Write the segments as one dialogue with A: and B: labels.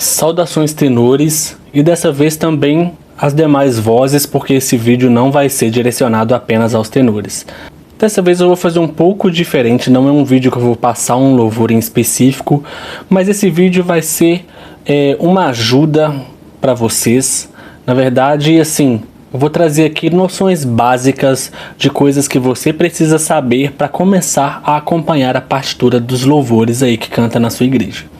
A: Saudações tenores e dessa vez também as demais vozes, porque esse vídeo não vai ser direcionado apenas aos tenores. Dessa vez eu vou fazer um pouco diferente, não é um vídeo que eu vou passar um louvor em específico, mas esse vídeo vai ser uma ajuda para vocês. Na verdade, assim, eu vou trazer aqui noções básicas de coisas que você precisa saber para começar a acompanhar a partitura dos louvores aí que canta na sua igreja.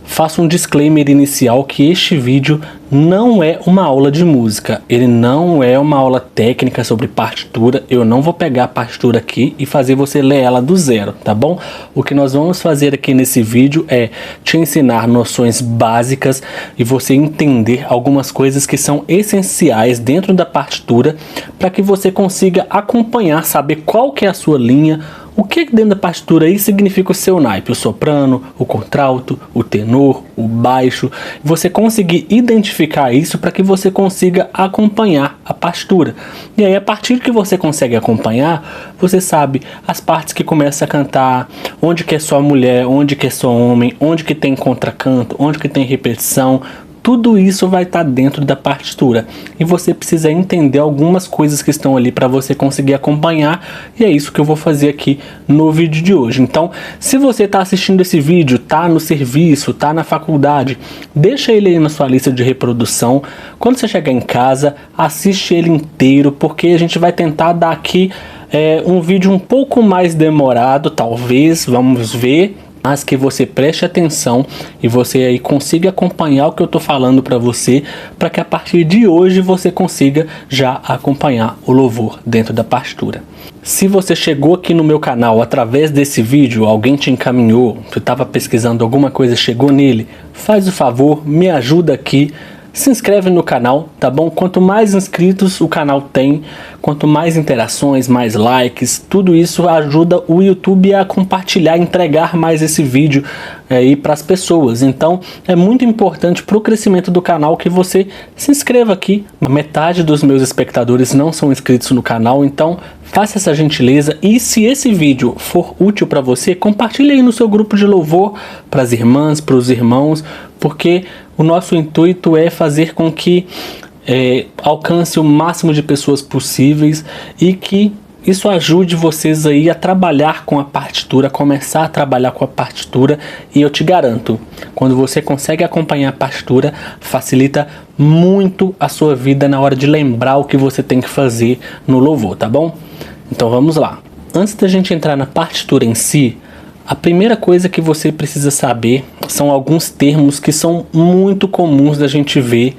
A: Faço um disclaimer inicial que este vídeo não é uma aula de música, ele não é uma aula técnica sobre partitura, eu não vou pegar a partitura aqui e fazer você ler ela do zero, tá bom? O que nós vamos fazer aqui nesse vídeo é te ensinar noções básicas e você entender algumas coisas que são essenciais dentro da partitura para que você consiga acompanhar, saber qual que é a sua linha. O que dentro da partitura aí significa o seu naipe? O soprano, o contralto, o tenor, o baixo. Você conseguir identificar isso para que você consiga acompanhar a partitura. E aí, a partir que você consegue acompanhar, você sabe as partes que começa a cantar, onde que é só mulher, onde que é só homem, onde que tem contracanto, onde que tem repetição. Tudo isso vai estar dentro da partitura e você precisa entender algumas coisas que estão ali para você conseguir acompanhar, e é isso que eu vou fazer aqui no vídeo de hoje. Então, se você está assistindo esse vídeo, tá no serviço, tá na faculdade, deixa ele aí na sua lista de reprodução. Quando você chegar em casa, assiste ele inteiro, porque a gente vai tentar dar aqui um vídeo um pouco mais demorado, talvez, vamos ver. Mas que você preste atenção e você aí consiga acompanhar o que eu estou falando para você, para que a partir de hoje você consiga já acompanhar o louvor dentro da partitura. Se você chegou aqui no meu canal através desse vídeo, alguém te encaminhou, você estava pesquisando alguma coisa, chegou nele, faz o favor, me ajuda aqui. Se inscreve no canal, tá bom? Quanto mais inscritos o canal tem, quanto mais interações, mais likes, tudo isso ajuda o YouTube a compartilhar, entregar mais esse vídeo aí para as pessoas. Então é muito importante para o crescimento do canal que você se inscreva aqui. Metade dos meus espectadores não são inscritos no canal, então faça essa gentileza. E se esse vídeo for útil para você, compartilhe aí no seu grupo de louvor, para as irmãs, para os irmãos, porque o nosso intuito é fazer com que alcance o máximo de pessoas possíveis e que isso ajude vocês aí a trabalhar com a partitura, a começar a trabalhar com a partitura. E eu te garanto, quando você consegue acompanhar a partitura, facilita muito a sua vida na hora de lembrar o que você tem que fazer no louvor, tá bom? Então vamos lá. Antes da gente entrar na partitura em si, a primeira coisa que você precisa saber são alguns termos que são muito comuns da gente ver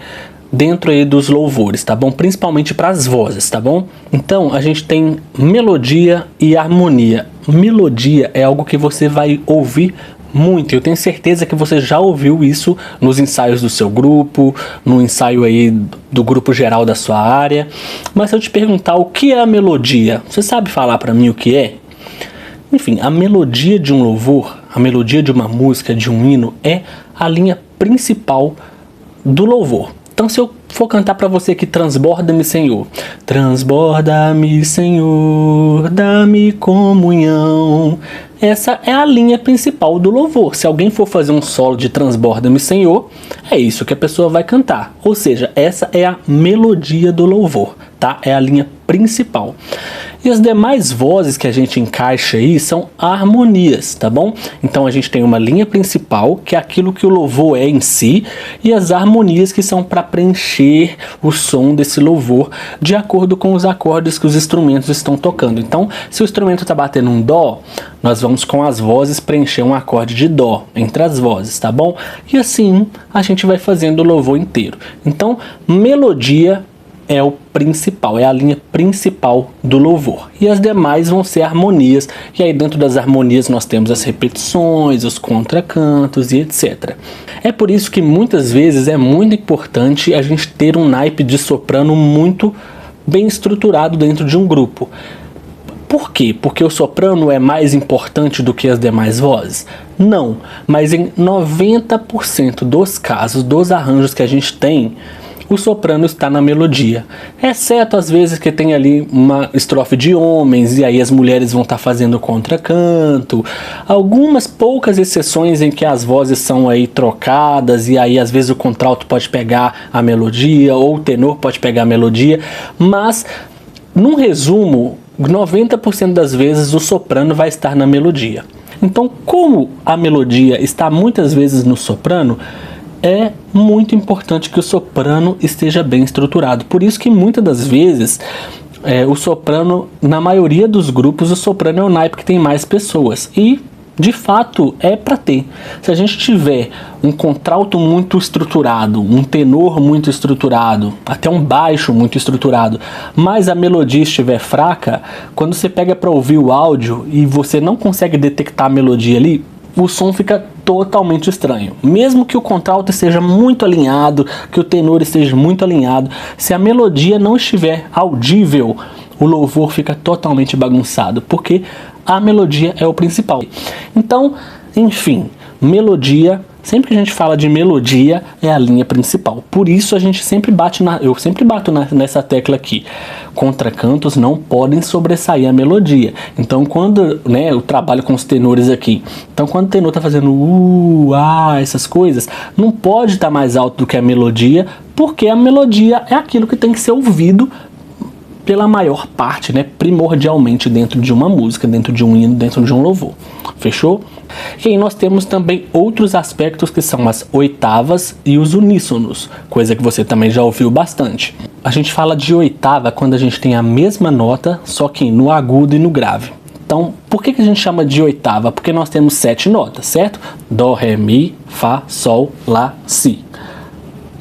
A: dentro aí dos louvores, tá bom? Principalmente para as vozes, tá bom? Então, a gente tem melodia e harmonia. Melodia é algo que você vai ouvir muito. Eu tenho certeza que você já ouviu isso nos ensaios do seu grupo, no ensaio aí do grupo geral da sua área. Mas se eu te perguntar o que é a melodia, você sabe falar para mim o que é? Enfim, a melodia de um louvor, a melodia de uma música, de um hino, é a linha principal do louvor. Então, se eu for cantar para você que transborda-me, Senhor, transborda-me, Senhor, dá-me comunhão. Essa é a linha principal do louvor. Se alguém for fazer um solo de transborda-me, Senhor, é isso que a pessoa vai cantar. Ou seja, essa é a melodia do louvor, tá? É a linha principal. E as demais vozes que a gente encaixa aí são harmonias, tá bom? Então a gente tem uma linha principal, que é aquilo que o louvor é em si, e as harmonias que são para preencher o som desse louvor de acordo com os acordes que os instrumentos estão tocando. Então, se o instrumento está batendo um dó, nós vamos com as vozes preencher um acorde de dó entre as vozes, tá bom? E assim a gente vai fazendo o louvor inteiro. Então, melodia é o principal, é a linha principal do louvor. E as demais vão ser harmonias, e aí dentro das harmonias nós temos as repetições, os contracantos e etc. É por isso que muitas vezes é muito importante a gente ter um naipe de soprano muito bem estruturado dentro de um grupo. Por quê? Porque o soprano é mais importante do que as demais vozes? Não, mas em 90% dos casos, dos arranjos que a gente tem, o soprano está na melodia. Exceto às vezes que tem ali uma estrofe de homens e aí as mulheres vão estar fazendo contracanto. Algumas poucas exceções em que as vozes são aí trocadas e aí às vezes o contralto pode pegar a melodia ou o tenor pode pegar a melodia, mas num resumo, 90% das vezes o soprano vai estar na melodia. Então, como a melodia está muitas vezes no soprano, é muito importante que o soprano esteja bem estruturado. Por isso que muitas das vezes o soprano, na maioria dos grupos, o soprano é o naipe que tem mais pessoas. E, de fato, é para ter. Se a gente tiver um contralto muito estruturado, um tenor muito estruturado, até um baixo muito estruturado, mas a melodia estiver fraca, quando você pega para ouvir o áudio e você não consegue detectar a melodia ali, o som fica totalmente estranho. Mesmo que o contralto esteja muito alinhado, que o tenor esteja muito alinhado, se a melodia não estiver audível, o louvor fica totalmente bagunçado, porque a melodia é o principal. Então, enfim, melodia, sempre que a gente fala de melodia, é a linha principal. Por isso a gente sempre eu sempre bato nessa tecla aqui. Contracantos não podem sobressair a melodia. Então quando, eu trabalho com os tenores aqui. Então quando o tenor está fazendo essas coisas, não pode estar mais alto do que a melodia, porque a melodia é aquilo que tem que ser ouvido pela maior parte, primordialmente dentro de uma música, dentro de um hino, dentro de um louvor. Fechou? E aí nós temos também outros aspectos que são as oitavas e os uníssonos, coisa que você também já ouviu bastante. A gente fala de oitava quando a gente tem a mesma nota, só que no agudo e no grave. Então, por que a gente chama de oitava? Porque nós temos 7 notas, certo? Dó, ré, mi, fá, sol, lá, si.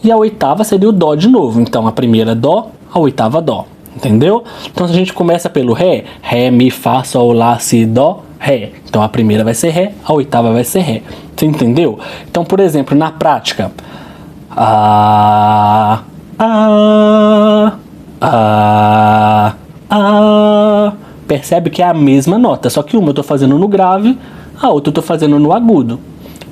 A: E a oitava seria o dó de novo. Então, a primeira dó, a oitava dó. Entendeu? Então, se a gente começa pelo ré, ré, mi, fá, sol, lá, si, dó, ré. Então, a primeira vai ser ré, a oitava vai ser ré. Você entendeu? Então, por exemplo, na prática, percebe que é a mesma nota, só que uma eu estou fazendo no grave, a outra eu estou fazendo no agudo.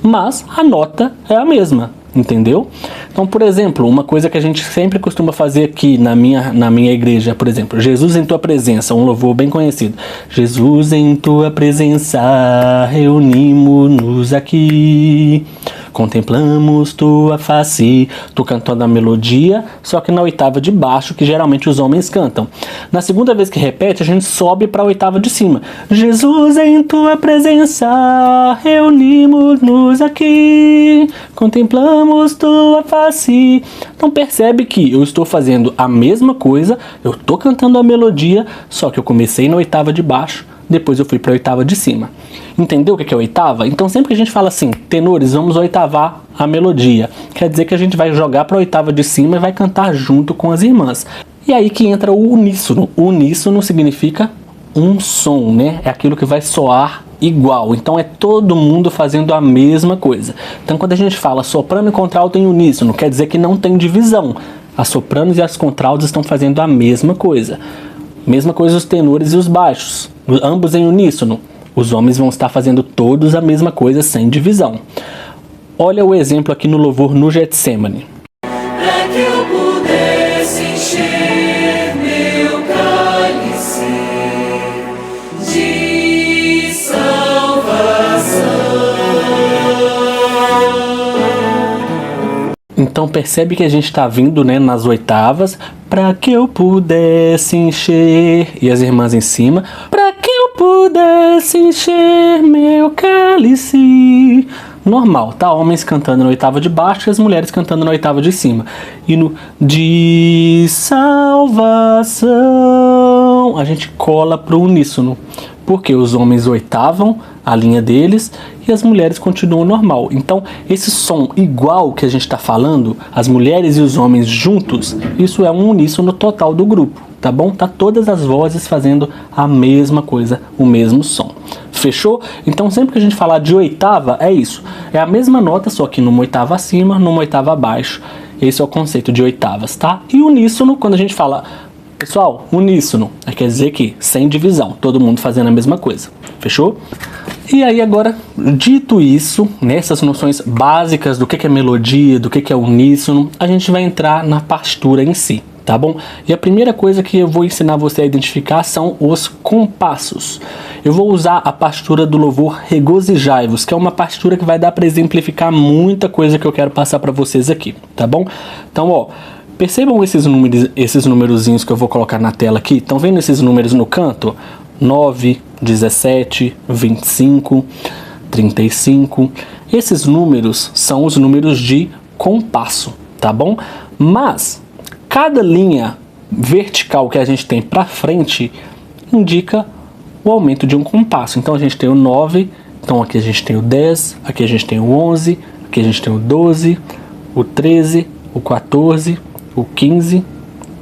A: Mas a nota é a mesma. Entendeu? Então, por exemplo, uma coisa que a gente sempre costuma fazer aqui na minha igreja, por exemplo, Jesus em tua presença, um louvor bem conhecido. Jesus em tua presença, reunimos-nos aqui, contemplamos tua face. Tô cantando a melodia, só que na oitava de baixo, que geralmente os homens cantam. Na segunda vez que repete, a gente sobe para a oitava de cima. Jesus em tua presença, reunimos-nos aqui, contemplamos tua face. Então percebe que eu estou fazendo a mesma coisa, eu estou cantando a melodia, só que eu comecei na oitava de baixo, depois eu fui para a oitava de cima. Entendeu o que é oitava? Então sempre que a gente fala assim, tenores, vamos oitavar a melodia, quer dizer que a gente vai jogar para a oitava de cima e vai cantar junto com as irmãs. E aí que entra o uníssono. O uníssono significa um som, É aquilo que vai soar igual. Então é todo mundo fazendo a mesma coisa. Então quando a gente fala soprano e contralto em uníssono, quer dizer que não tem divisão. As sopranos e as contraltos estão fazendo a mesma coisa. Mesma coisa os tenores e os baixos, ambos em uníssono. Os homens vão estar fazendo todos a mesma coisa sem divisão. Olha o exemplo aqui no louvor no Getsemane.
B: Para que eu pudesse encher meu cálice de salvação.
A: Então percebe que a gente está vindo nas oitavas, para que eu pudesse encher, e as irmãs em cima, para que eu pudesse encher meu cálice. Normal, tá? Homens cantando na oitava de baixo e as mulheres cantando na oitava de cima. E no de salvação, a gente cola pro uníssono, porque os homens oitavam a linha deles e as mulheres continuam normal. Então, esse som igual que a gente está falando, as mulheres e os homens juntos, isso é um uníssono total do grupo, tá bom? Tá todas as vozes fazendo a mesma coisa, o mesmo som. Fechou? Então, sempre que a gente falar de oitava, é isso. É a mesma nota, só que numa oitava acima, numa oitava abaixo. Esse é o conceito de oitavas, tá? E uníssono, quando a gente fala... Pessoal, uníssono, quer dizer que sem divisão, todo mundo fazendo a mesma coisa. Fechou? E aí agora, dito isso, nessas noções básicas do que é melodia, do que é uníssono, a gente vai entrar na partitura em si, tá bom? E a primeira coisa que eu vou ensinar você a identificar são os compassos. Eu vou usar a partitura do louvor Regozijai-vos, que é uma partitura que vai dar para exemplificar muita coisa que eu quero passar para vocês aqui, tá bom? Então, ó, percebam esses numerozinhos que eu vou colocar na tela aqui. Estão vendo esses números no canto? 9, 17, 25, 35. Esses números são os números de compasso, tá bom? Mas cada linha vertical que a gente tem para frente indica o aumento de um compasso. Então a gente tem o 9, então aqui a gente tem o 10, aqui a gente tem o 11, aqui a gente tem o 12, o 13, o 14, o 15,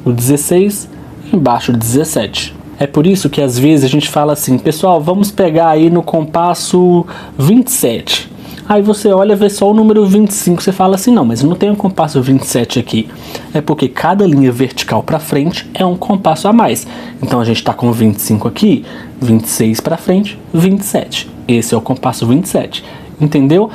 A: o 16 e embaixo o 17. É por isso que às vezes a gente fala assim, pessoal, vamos pegar aí no compasso 27. Aí você olha e vê só o número 25, você fala assim, não, mas não tem um compasso 27 aqui. É porque cada linha vertical para frente é um compasso a mais. Então a gente está com 25 aqui, 26 para frente, 27. Esse é o compasso 27. Entendeu?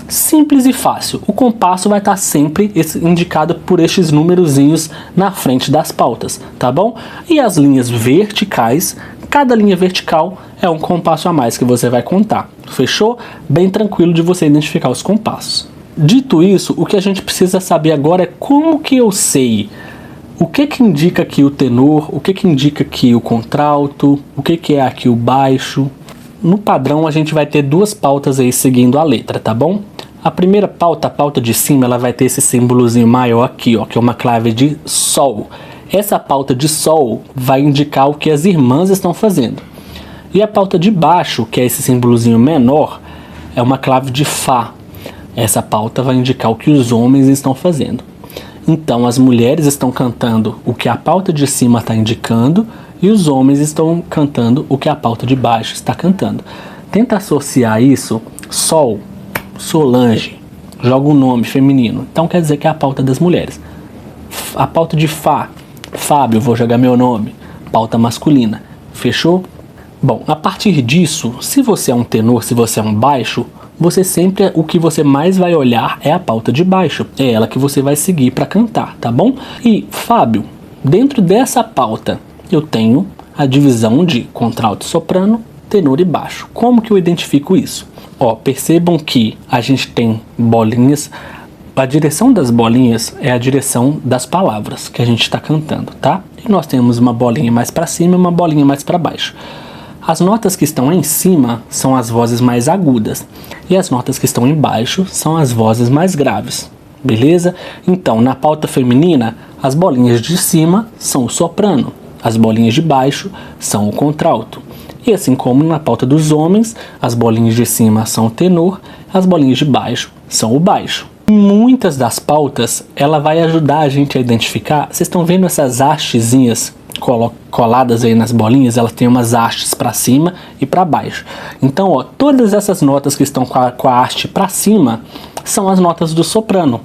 A: Simples e fácil. O compasso vai estar sempre indicado por estes numerozinhos na frente das pautas, tá bom? E as linhas verticais, cada linha vertical é um compasso a mais que você vai contar. Fechou? Bem tranquilo de você identificar os compassos. Dito isso, o que a gente precisa saber agora é como que eu sei o que indica aqui o tenor, o que indica aqui o contralto, o que é aqui o baixo. No padrão a gente vai ter duas pautas aí seguindo a letra, tá bom? A primeira pauta, a pauta de cima, ela vai ter esse símbolozinho maior aqui, ó, que é uma clave de sol. Essa pauta de sol vai indicar o que as irmãs estão fazendo. E a pauta de baixo, que é esse símbolozinho menor, é uma clave de fá. Essa pauta vai indicar o que os homens estão fazendo. Então as mulheres estão cantando o que a pauta de cima está indicando e os homens estão cantando o que a pauta de baixo está cantando. Tenta associar isso, sol, Solange, joga um nome feminino, então quer dizer que é a pauta das mulheres. A pauta de Fá, Fábio, vou jogar meu nome, pauta masculina. Fechou? Bom, a partir disso, se você é um tenor, se você é um baixo, você sempre, o que você mais vai olhar é a pauta de baixo. É ela que você vai seguir para cantar, tá bom? E, Fábio, dentro dessa pauta, eu tenho a divisão de contralto, soprano, tenor e baixo. Como que eu identifico isso? Ó, percebam que a gente tem bolinhas. A direção das bolinhas é a direção das palavras que a gente está cantando, tá? E nós temos uma bolinha mais para cima e uma bolinha mais para baixo. As notas que estão em cima são as vozes mais agudas e as notas que estão embaixo são as vozes mais graves, beleza? Então, na pauta feminina, as bolinhas de cima são o soprano, as bolinhas de baixo são o contralto. E assim como na pauta dos homens, as bolinhas de cima são o tenor, as bolinhas de baixo são o baixo. Muitas das pautas, ela vai ajudar a gente a identificar. Vocês estão vendo essas hastezinhas coladas aí nas bolinhas? Elas têm umas hastes para cima e para baixo. Então, ó, todas essas notas que estão com a haste para cima são as notas do soprano.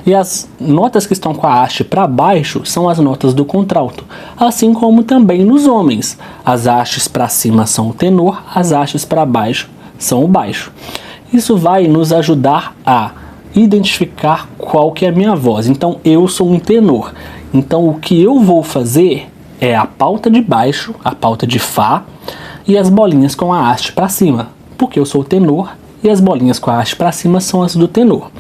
A: E as notas que estão com a haste para baixo são as notas do contralto. Assim como também nos homens. As hastes para cima são o tenor, as hastes para baixo são o baixo. Isso vai nos ajudar a identificar qual que é a minha voz. Então eu sou um tenor. Então o que eu vou fazer é a pauta de baixo, a pauta de Fá e as bolinhas com a haste para cima. Porque eu sou o tenor e as bolinhas com a haste para cima são as do tenor.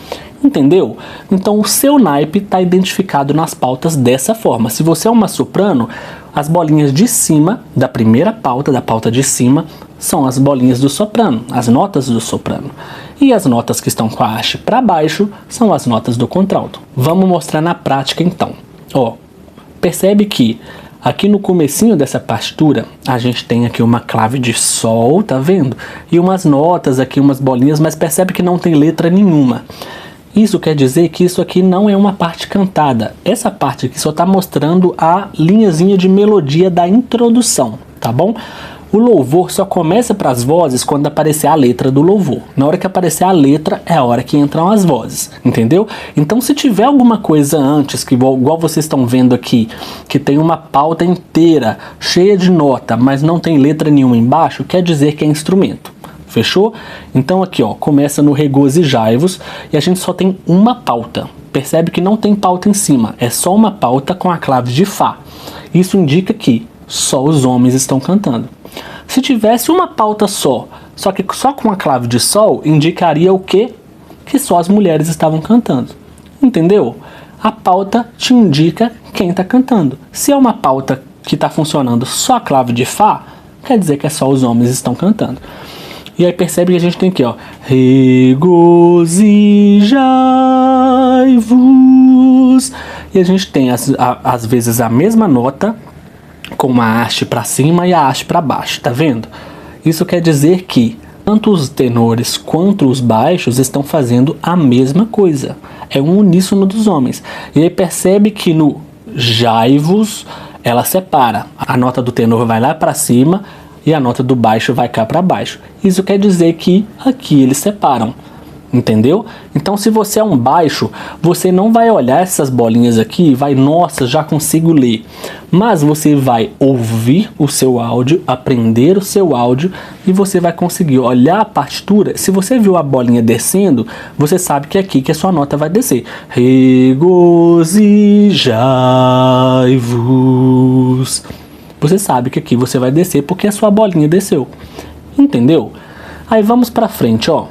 A: Entendeu? Então o seu naipe está identificado nas pautas dessa forma. Se você é uma soprano, as bolinhas de cima da primeira pauta, da pauta de cima, são as bolinhas do soprano, as notas do soprano. E as notas que estão com a haste para baixo são as notas do contralto. Vamos mostrar na prática então. Ó, percebe que aqui no comecinho dessa partitura, a gente tem aqui uma clave de sol, tá vendo? E umas notas aqui, umas bolinhas, mas percebe que não tem letra nenhuma. Isso quer dizer que isso aqui não é uma parte cantada. Essa parte aqui só está mostrando a linhazinha de melodia da introdução, tá bom? O louvor só começa para as vozes quando aparecer a letra do louvor. Na hora que aparecer a letra é a hora que entram as vozes, entendeu? Então se tiver alguma coisa antes, que igual vocês estão vendo aqui, que tem uma pauta inteira, cheia de nota, mas não tem letra nenhuma embaixo, quer dizer que é instrumento. Fechou? Então aqui, ó, começa no regozijai-vos e a gente só tem uma pauta. Percebe que não tem pauta em cima, é só uma pauta com a clave de Fá. Isso indica que só os homens estão cantando. Se tivesse uma pauta só que só com a clave de Sol, indicaria o quê? Que só as mulheres estavam cantando. Entendeu? A pauta te indica quem está cantando. Se é uma pauta que está funcionando só a clave de Fá, quer dizer que é só os homens estão cantando. E aí percebe que a gente tem aqui, ó, regozijai-vos. E a gente tem às vezes a mesma nota com uma haste para cima e a haste para baixo, tá vendo? Isso quer dizer que tanto os tenores quanto os baixos estão fazendo a mesma coisa. É um uníssono dos homens. E aí percebe que no jai-vos ela separa. A nota do tenor vai lá para cima e a nota do baixo vai cá para baixo. Isso quer dizer que aqui eles separam. Entendeu? Então se você é um baixo, você não vai olhar essas bolinhas aqui e vai, nossa, já consigo ler. Mas você vai ouvir o seu áudio, aprender o seu áudio e você vai conseguir olhar a partitura. Se você viu a bolinha descendo, você sabe que é aqui que a sua nota vai descer. Regozijai-vos. Você sabe que aqui você vai descer porque a sua bolinha desceu. Entendeu? Aí vamos pra frente, ó.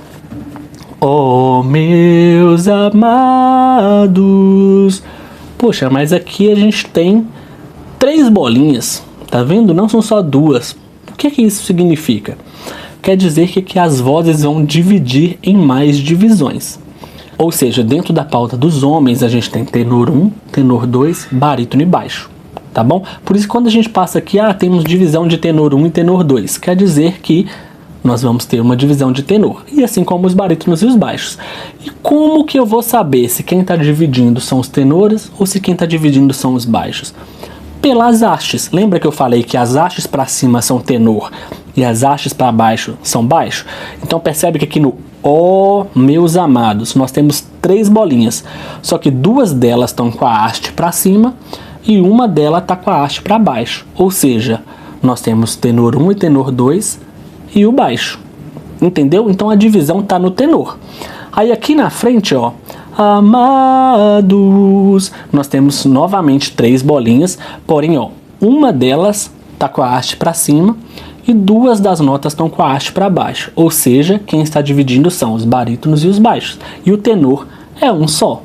A: Oh, meus amados. Poxa, mas aqui a gente tem 3 bolinhas. Tá vendo? Não são só 2. O que é que isso significa? Quer dizer que as vozes vão dividir em mais divisões. Ou seja, dentro da pauta dos homens a gente tem tenor 1, tenor 2, barítono e baixo. Tá bom? Por isso quando a gente passa aqui, temos divisão de tenor 1 e tenor 2. Quer dizer que nós vamos ter uma divisão de tenor, e assim como os barítonos e os baixos. E como que eu vou saber se quem está dividindo são os tenores ou se quem está dividindo são os baixos? Pelas hastes. Lembra que eu falei que as hastes para cima são tenor e as hastes para baixo são baixo? Então percebe que aqui no ó, meus amados, nós temos 3 bolinhas, só que 2 delas estão com a haste para cima e uma delas está com a haste para baixo. Ou seja, nós temos tenor 1 e tenor 2 e o baixo, entendeu? Então a divisão está no tenor. Aí aqui na frente, ó, amados, nós temos novamente 3 bolinhas, porém, ó, uma delas está com a haste para cima e 2 das notas estão com a haste para baixo. Ou seja, quem está dividindo são os barítonos e os baixos. E o tenor é um só.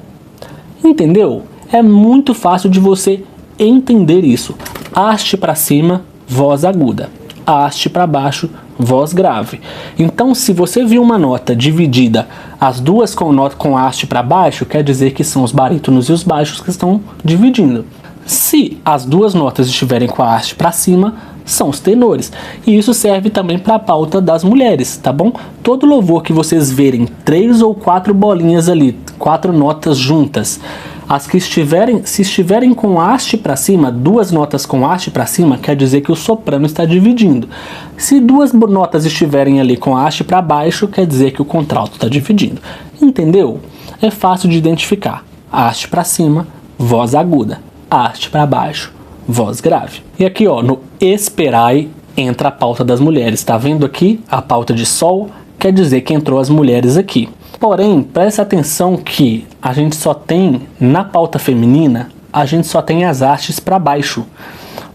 A: Entendeu? É muito fácil de você entender isso. Haste para cima, voz aguda. Haste para baixo, voz grave. Então, se você viu uma nota dividida, as duas com haste para baixo, quer dizer que são os barítonos e os baixos que estão dividindo. Se as 2 notas estiverem com a haste para cima, são os tenores. E isso serve também para a pauta das mulheres, tá bom? Todo louvor que vocês verem 3 ou 4 bolinhas ali, 4 notas juntas, as que estiverem com haste para cima, 2 notas com haste para cima, quer dizer que o soprano está dividindo. Se 2 notas estiverem ali com haste para baixo, quer dizer que o contralto está dividindo. Entendeu? É fácil de identificar. Haste para cima, voz aguda. Haste para baixo, voz grave. E aqui, ó, no esperai entra a pauta das mulheres. Tá vendo aqui a pauta de sol? Quer dizer que entrou as mulheres aqui. Porém, preste atenção que a gente só tem, na pauta feminina, a gente só tem as hastes para baixo.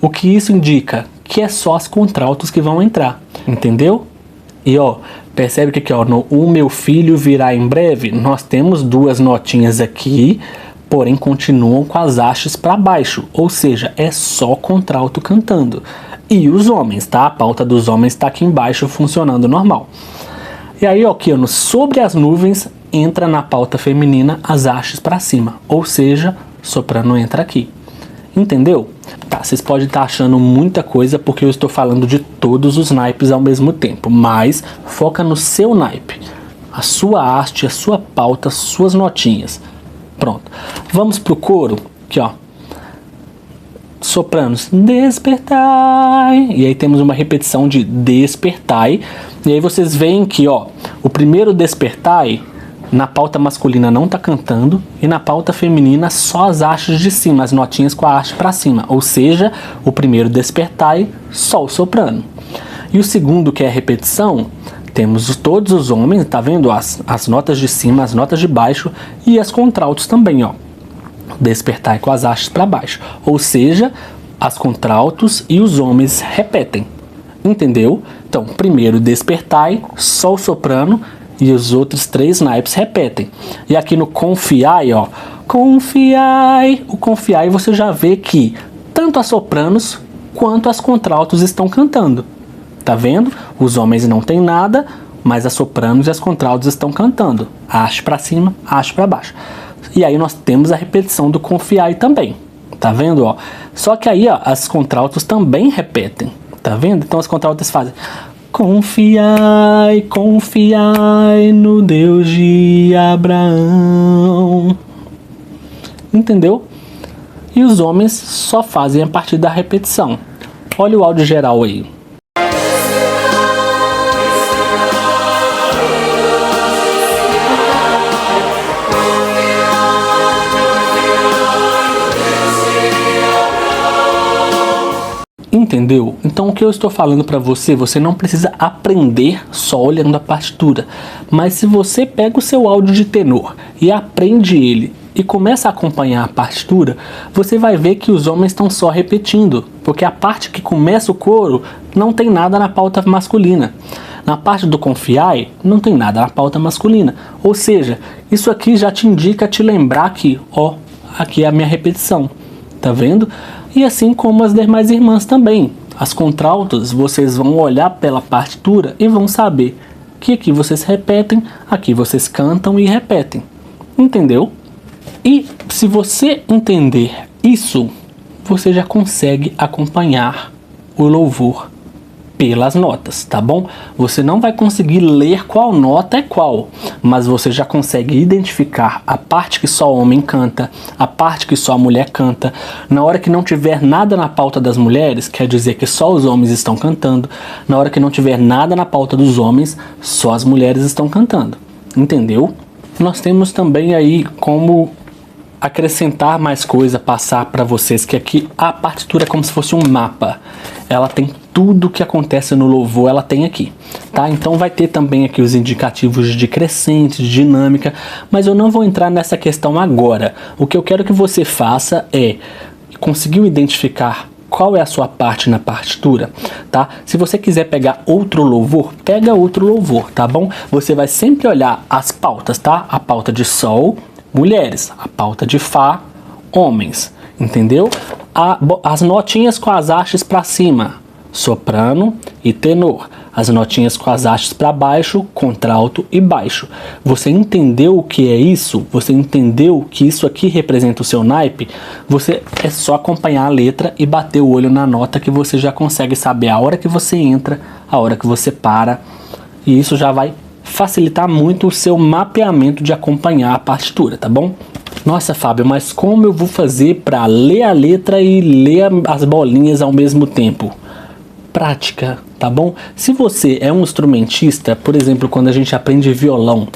A: O que isso indica? Que é só as contraltos que vão entrar. Entendeu? E ó, percebe que aqui, ó, no O Meu Filho Virá em Breve, nós temos 2 notinhas aqui, porém continuam com as hastes para baixo. Ou seja, é só contralto cantando. E os homens, tá? A pauta dos homens está aqui embaixo funcionando normal. E aí, ó, aqui, ó, no Sobre as Nuvens, entra na pauta feminina as hastes para cima. Ou seja, soprano entra aqui. Entendeu? Tá, vocês podem estar achando muita coisa porque eu estou falando de todos os naipes ao mesmo tempo. Mas foca no seu naipe. A sua haste, a sua pauta, as suas notinhas. Pronto. Vamos pro coro. Aqui, ó. Sopranos, despertai. E aí temos uma repetição de despertai. E aí vocês veem que, ó, o primeiro despertai na pauta masculina não tá cantando e na pauta feminina só as hastes de cima, as notinhas com a haste para cima. Ou seja, o primeiro despertai, só o soprano. E o segundo, que é a repetição, temos todos os homens, tá vendo? As notas de cima, as notas de baixo e as contraltos também, ó. Despertai com as hastes para baixo. Ou seja, as contraltos e os homens repetem. Entendeu? Então, primeiro despertai, sol soprano e os outros 3 naipes repetem. E aqui no confiai, ó, confiai, o confiai você já vê que tanto as sopranos quanto as contraltos estão cantando. Tá vendo? Os homens não tem nada, mas as sopranos e as contraltos estão cantando. Haste para cima, haste para baixo. E aí nós temos a repetição do confiai também. Tá vendo, ó? Só que aí, ó, as contraltos também repetem. Tá vendo? Então as contraltas fazem confiai, confiai no Deus de Abraão. Entendeu? E os homens só fazem a partir da repetição. Olha o áudio geral aí. Entendeu? Então o que eu estou falando para você, você não precisa aprender só olhando a partitura, mas se você pega o seu áudio de tenor e aprende ele e começa a acompanhar a partitura, você vai ver que os homens estão só repetindo, porque a parte que começa o coro não tem nada na pauta masculina. Na parte do confiai, não tem nada na pauta masculina. Ou seja, isso aqui já te indica, te lembrar que, ó, aqui é a minha repetição. Tá vendo? E assim como as demais irmãs também. As contraltos, vocês vão olhar pela partitura e vão saber que aqui vocês repetem, aqui vocês cantam e repetem. Entendeu? E se você entender isso, você já consegue acompanhar o louvor pelas notas, tá bom? Você não vai conseguir ler qual nota é qual, mas você já consegue identificar a parte que só homem canta, a parte que só a mulher canta. Na hora que não tiver nada na pauta das mulheres, quer dizer que só os homens estão cantando. Na hora que não tiver nada na pauta dos homens, só as mulheres estão cantando. Entendeu? Nós temos também aí como acrescentar mais coisa, passar para vocês que aqui a partitura é como se fosse um mapa. Ela tem tudo que acontece no louvor, ela tem aqui, tá? Então vai ter também aqui os indicativos de crescente, de dinâmica, mas eu não vou entrar nessa questão agora. O que eu quero que você faça é conseguir identificar qual é a sua parte na partitura, tá? Se você quiser pegar outro louvor, pega outro louvor, tá bom? Você vai sempre olhar as pautas, tá? A pauta de sol, mulheres, a pauta de fá, homens, entendeu? As notinhas com as hastes para cima, soprano e tenor. As notinhas com as hastes para baixo, contralto e baixo. Você entendeu o que é isso? Você entendeu que isso aqui representa o seu naipe? Você é só acompanhar a letra e bater o olho na nota que você já consegue saber a hora que você entra, a hora que você para. E isso já vai facilitar muito o seu mapeamento de acompanhar a partitura, tá bom? Nossa, Fábio, mas como eu vou fazer para ler a letra e ler as bolinhas ao mesmo tempo? Prática, tá bom? Se você é um instrumentista, por exemplo, quando a gente aprende violão,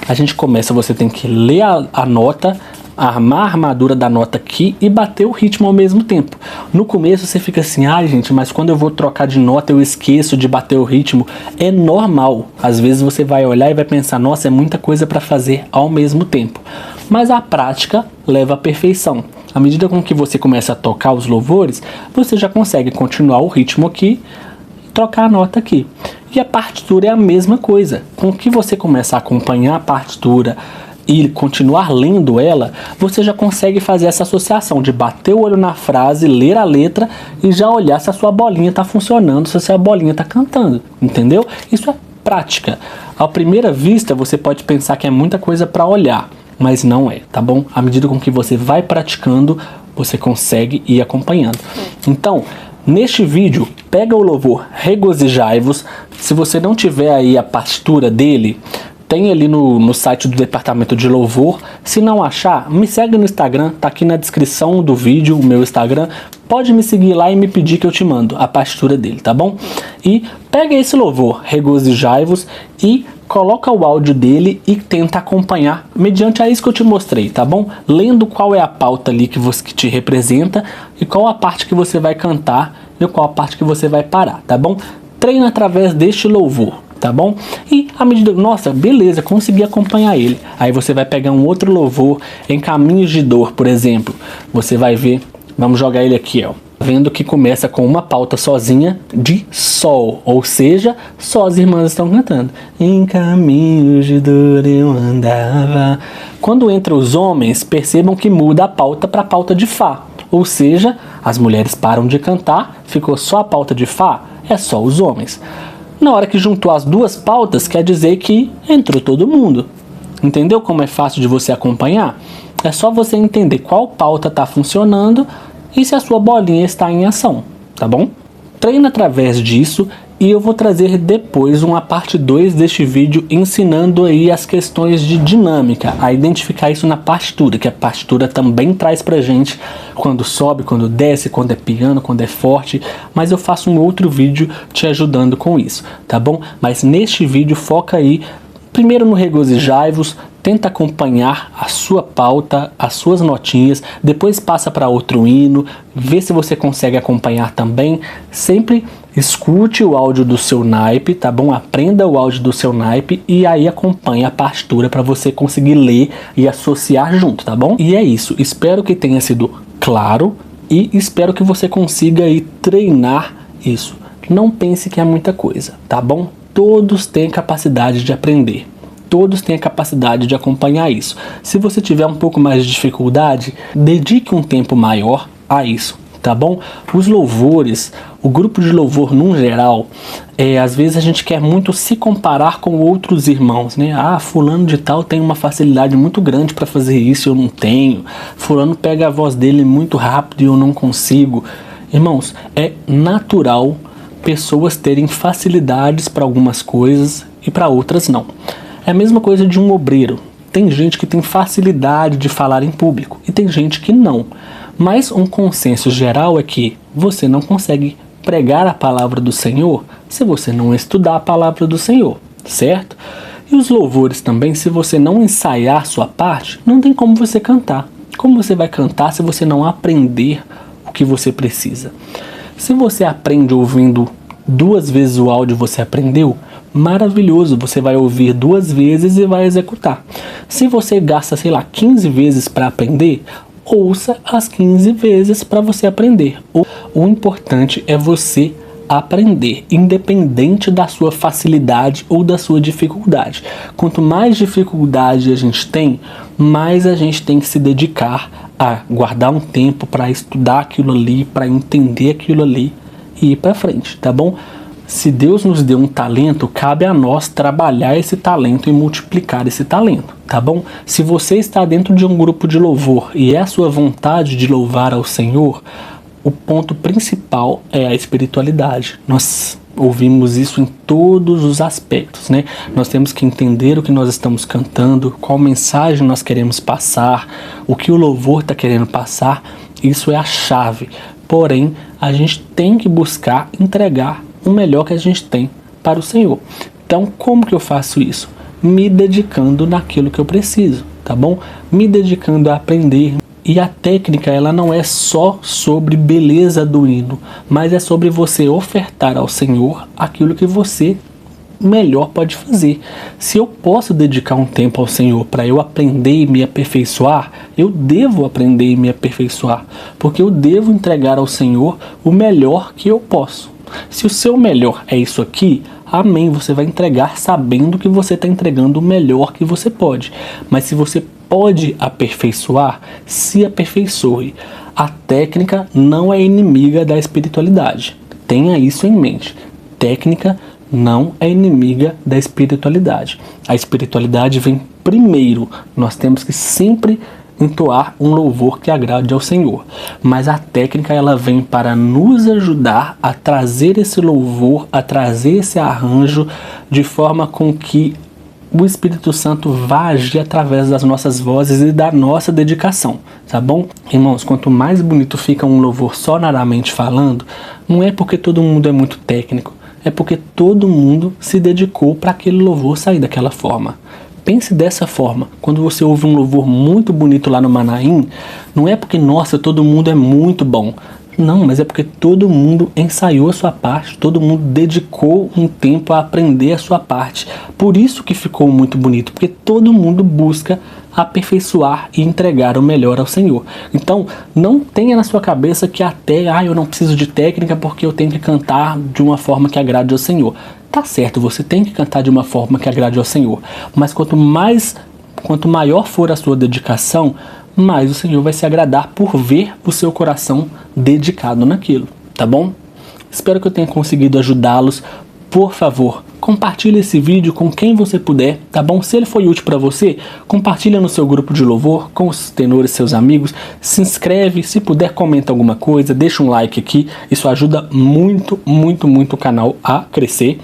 A: a gente começa, você tem que ler a nota, armar a armadura da nota aqui e bater o ritmo ao mesmo tempo. No começo você fica assim, ai gente, mas quando eu vou trocar de nota eu esqueço de bater o ritmo. É normal. Às vezes você vai olhar e vai pensar, nossa, é muita coisa para fazer ao mesmo tempo. Mas a prática leva à perfeição. À medida com que você começa a tocar os louvores, você já consegue continuar o ritmo aqui e trocar a nota aqui. E a partitura é a mesma coisa. Com que você começa a acompanhar a partitura e continuar lendo ela, você já consegue fazer essa associação de bater o olho na frase, ler a letra e já olhar se a sua bolinha está funcionando, se a sua bolinha está cantando, entendeu? Isso é prática. À primeira vista, você pode pensar que é muita coisa para olhar, mas não é, tá bom? À medida com que você vai praticando, você consegue ir acompanhando. Então, neste vídeo, pega o louvor Regozijai-vos. Se você não tiver aí a partitura dele, tem ali no site do departamento de louvor. Se não achar, me segue no Instagram, tá aqui na descrição do vídeo o meu Instagram. Pode me seguir lá e me pedir que eu te mando a partitura dele, tá bom? E pega esse louvor, Regozijai-vos, e coloca o áudio dele e tenta acompanhar mediante a isso que eu te mostrei, tá bom? Lendo qual é a pauta ali que te representa e qual a parte que você vai cantar e qual a parte que você vai parar, tá bom? Treina através deste louvor. tá bom? E à medida, nossa, beleza, consegui acompanhar ele. Aí você vai pegar um outro louvor em Caminhos de Dor, por exemplo. Você vai ver, vamos jogar ele aqui, ó. Vendo que começa com uma pauta sozinha de sol, ou seja, só as irmãs estão cantando. Em caminhos de dor eu andava. Quando entra os homens, percebam que muda a pauta para a pauta de Fá, ou seja, as mulheres param de cantar, ficou só a pauta de Fá, é só os homens. Na hora que juntou as duas pautas, quer dizer que entrou todo mundo. Entendeu como é fácil de você acompanhar? É só você entender qual pauta está funcionando e se a sua bolinha está em ação, tá bom? Treina através disso e eu vou trazer depois uma parte 2 deste vídeo ensinando aí as questões de dinâmica, a identificar isso na partitura, que a partitura também traz pra gente quando sobe, quando desce, quando é piano, quando é forte, mas eu faço um outro vídeo te ajudando com isso, tá bom? Mas neste vídeo foca aí primeiro no regozijai-vos, tenta acompanhar a sua pauta, as suas notinhas, depois passa para outro hino, vê se você consegue acompanhar também. Sempre escute o áudio do seu naipe, tá bom? Aprenda o áudio do seu naipe e aí acompanhe a partitura para você conseguir ler e associar junto, tá bom? E é isso, espero que tenha sido claro e espero que você consiga aí treinar isso. Não pense que é muita coisa, tá bom? Todos têm capacidade de aprender. Todos têm a capacidade de acompanhar isso. Se você tiver um pouco mais de dificuldade, dedique um tempo maior a isso, tá bom? Os louvores, o grupo de louvor num geral, às vezes a gente quer muito se comparar com outros irmãos, né? Ah, fulano de tal tem uma facilidade muito grande para fazer isso, eu não tenho. Fulano pega a voz dele muito rápido e eu não consigo. Irmãos, é natural pessoas terem facilidades para algumas coisas e para outras não. É a mesma coisa de um obreiro. Tem gente que tem facilidade de falar em público e tem gente que não. Mas um consenso geral é que você não consegue pregar a palavra do Senhor se você não estudar a palavra do Senhor, certo? E os louvores também, se você não ensaiar sua parte, não tem como você cantar. Como você vai cantar se você não aprender o que você precisa? Se você aprende ouvindo 2 vezes o áudio, você aprendeu? Maravilhoso, você vai ouvir 2 vezes e vai executar. Se você gasta, sei lá, 15 vezes para aprender, ouça as 15 vezes para você aprender. O importante é você aprender, independente da sua facilidade ou da sua dificuldade. Quanto mais dificuldade a gente tem, mais a gente tem que se dedicar a guardar um tempo para estudar aquilo ali, para entender aquilo ali e ir para frente, tá bom? Se Deus nos deu um talento, cabe a nós trabalhar esse talento e multiplicar esse talento, tá bom? Se você está dentro de um grupo de louvor e é a sua vontade de louvar ao Senhor, o ponto principal é a espiritualidade. Nós ouvimos isso em todos os aspectos, né? Nós temos que entender o que nós estamos cantando, qual mensagem nós queremos passar, o que o louvor está querendo passar. Isso é a chave. Porém, a gente tem que buscar entregar o melhor que a gente tem para o Senhor. Então, como que eu faço isso? Me dedicando naquilo que eu preciso, tá bom? Me dedicando a aprender. E a técnica, ela não é só sobre beleza do hino, mas é sobre você ofertar ao Senhor aquilo que você melhor pode fazer. Se eu posso dedicar um tempo ao Senhor para eu aprender e me aperfeiçoar, eu devo aprender e me aperfeiçoar, porque eu devo entregar ao Senhor o melhor que eu posso. Se o seu melhor é isso aqui, amém, você vai entregar sabendo que você está entregando o melhor que você pode. Mas se você pode aperfeiçoar, se aperfeiçoe. A técnica não é inimiga da espiritualidade. Tenha isso em mente. Técnica não é inimiga da espiritualidade. A espiritualidade vem primeiro. Nós temos que sempre entoar um louvor que agrade ao Senhor. Mas a técnica, ela vem para nos ajudar a trazer esse louvor, a trazer esse arranjo de forma com que o Espírito Santo vá agir através das nossas vozes e da nossa dedicação, tá bom? Irmãos, quanto mais bonito fica um louvor sonoramente falando, não é porque todo mundo é muito técnico, é porque todo mundo se dedicou para aquele louvor sair daquela forma. Pense dessa forma. Quando você ouve um louvor muito bonito lá no Manaim, não é porque, nossa, todo mundo é muito bom. Não, mas é porque todo mundo ensaiou a sua parte, todo mundo dedicou um tempo a aprender a sua parte. Por isso que ficou muito bonito, porque todo mundo busca aperfeiçoar e entregar o melhor ao Senhor. Então, não tenha na sua cabeça que até, eu não preciso de técnica porque eu tenho que cantar de uma forma que agrade ao Senhor. Tá certo, você tem que cantar de uma forma que agrade ao Senhor, mas quanto maior for a sua dedicação, mais o Senhor vai se agradar por ver o seu coração dedicado naquilo, tá bom? Espero que eu tenha conseguido ajudá-los. Por favor, compartilhe esse vídeo com quem você puder, tá bom? Se ele foi útil para você, compartilha no seu grupo de louvor, com os tenores, seus amigos, se inscreve, se puder comenta alguma coisa, deixa um like aqui, isso ajuda muito, muito, muito o canal a crescer.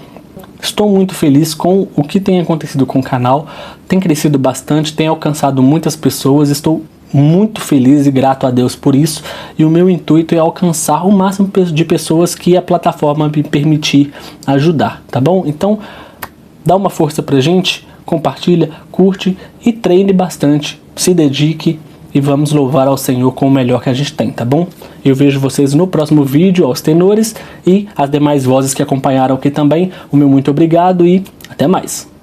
A: Estou muito feliz com o que tem acontecido com o canal, tem crescido bastante, tem alcançado muitas pessoas, estou muito feliz e grato a Deus por isso, e o meu intuito é alcançar o máximo de pessoas que a plataforma me permitir ajudar, tá bom? Então, dá uma força pra gente, compartilha, curte e treine bastante, se dedique e vamos louvar ao Senhor com o melhor que a gente tem, tá bom? Eu vejo vocês no próximo vídeo, aos tenores e as demais vozes que acompanharam aqui também. O meu muito obrigado e até mais!